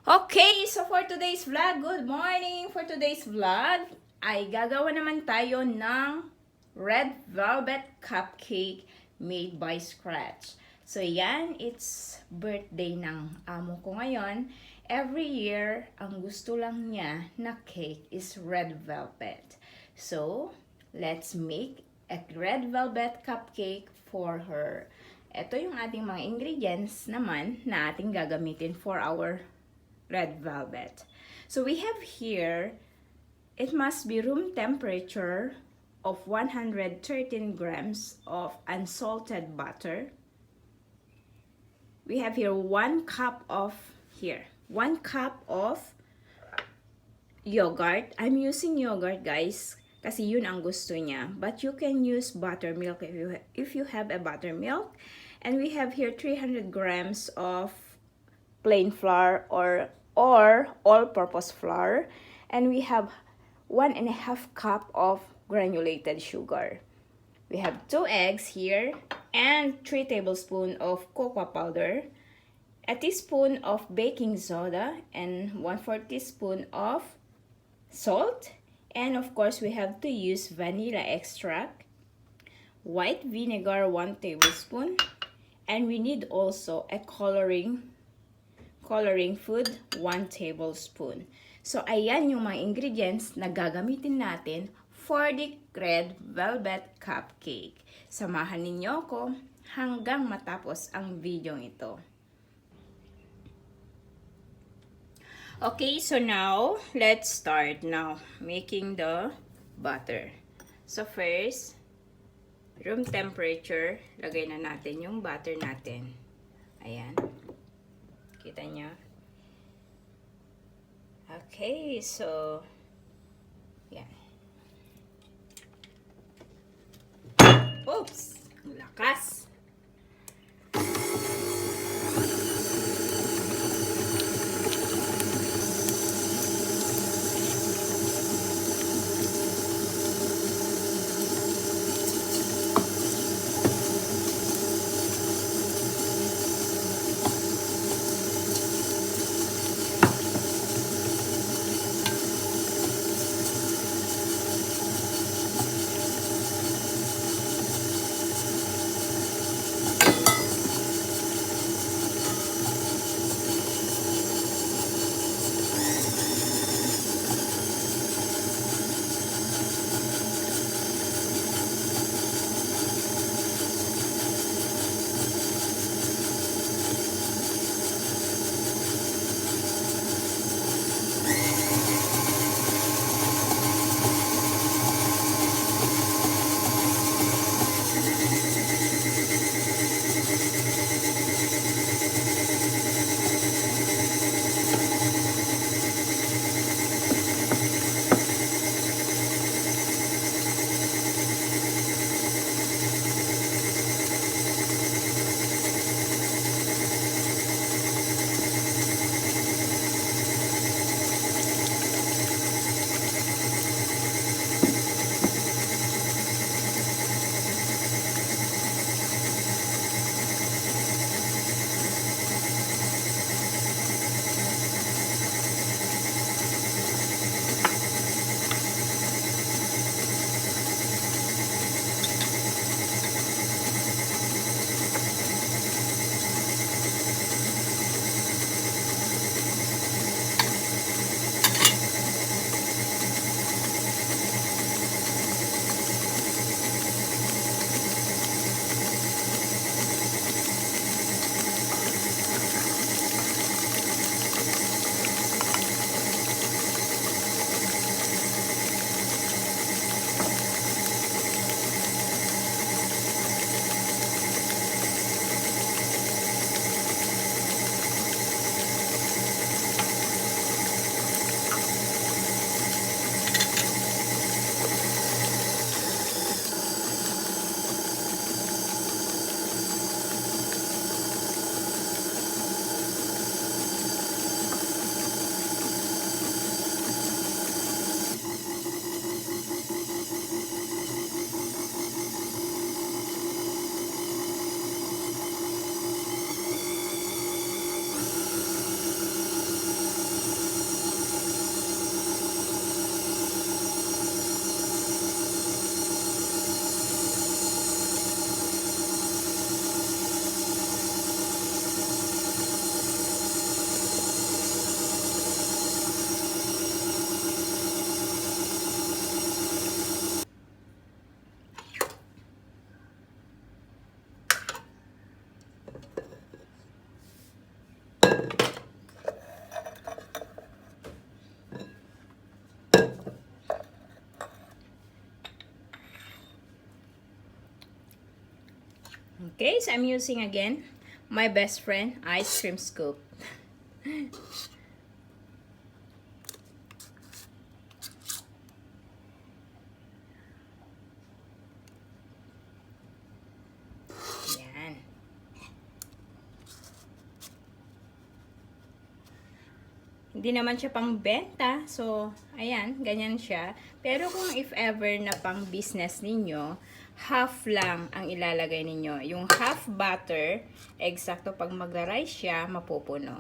Okay, so for today's vlog, good morning! For today's vlog, ay gagawa naman tayo ng red velvet cupcake made by scratch. So yan, it's birthday ng amo ko ngayon. Every year, ang gusto lang niya na cake is red velvet. So, let's make a red velvet cupcake for her. Ito yung ating mga ingredients naman na ating gagamitin for our red velvet. So we have here, it must be room temperature of 113 grams of unsalted butter. We have here 1 cup of yogurt. I'm using yogurt, guys, kasi yun ang gusto niya. But you can use buttermilk if you have a buttermilk. And we have here 300 grams of plain flour or all-purpose flour, and we have 1.5 cup of granulated sugar. We have 2 eggs here and 3 tablespoons of cocoa powder, a teaspoon of baking soda, and 1/4 teaspoon of salt, and of course we have to use vanilla extract, white vinegar 1 tablespoon, and we need also a coloring food 1 tablespoon. So ayan yung mga ingredients na gagamitin natin for the red velvet cupcake. Samahan ninyo ako hanggang matapos ang video ito. Okay, so now let's start now making the butter. So first, room temperature, lagay na natin yung butter natin. Ayan. Kita nyo? Okay, so, yan. Oops! Lakas! Okay, so I'm using again my best friend ice cream scoop. Yan. Hindi naman siya pang benta. So, ayan, ganyan siya. Pero kung if ever na pang business ninyo, half lang ang ilalagay ninyo. Yung half butter, eksakto pag magra-rice siya, mapupuno.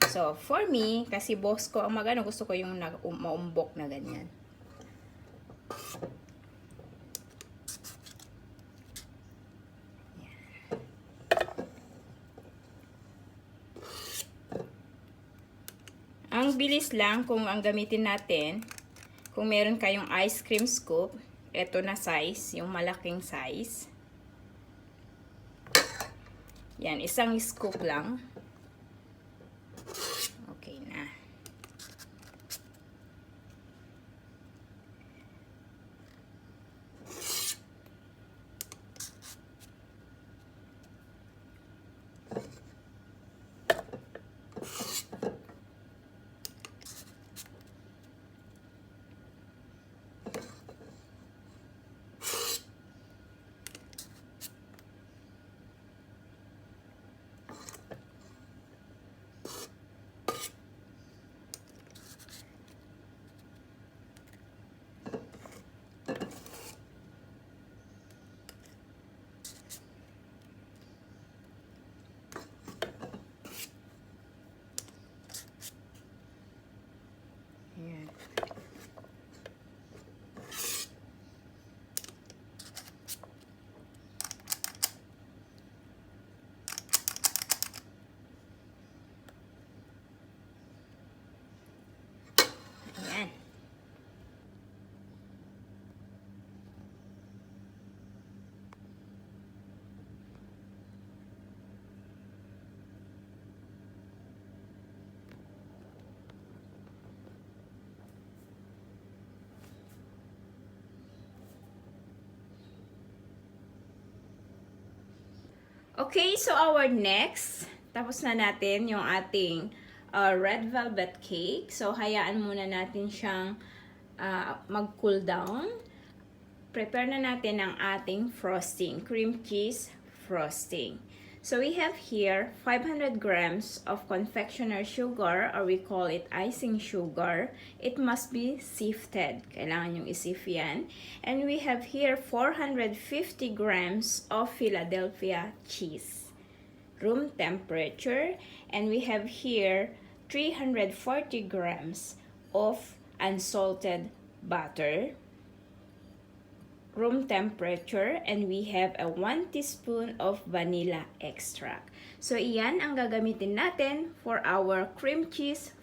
So, for me, kasi boss ko, ang magano, gusto ko yung maumbok na ganyan. Ang bilis lang kung ang gamitin natin, kung meron kayong ice cream scoop, ito na size, yung malaking size. Yan, isang scoop lang. Okay na. Ayan. Ayan. Okay, so our next, tapos na natin yung ating red velvet cake. So, hayaan muna natin siyang mag-cool down. Prepare na natin ang ating frosting, cream cheese frosting. So, we have here 500 grams of confectioner sugar, or we call it icing sugar. It must be sifted. Kailangan yung isif yan. And we have here 450 grams of Philadelphia cheese, room temperature. And we have here 340 grams of unsalted butter, room temperature, and we have a 1 teaspoon of vanilla extract. So, iyan ang gagamitin natin for our cream cheese.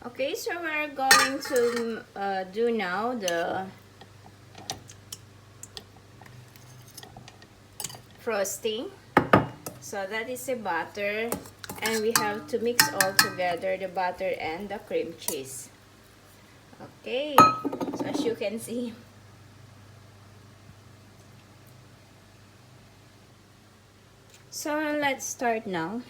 Okay, so we're going to do now the frosting. So, that is the butter, and we have to mix all together the butter and the cream cheese. Okay, so as you can see, so let's start now.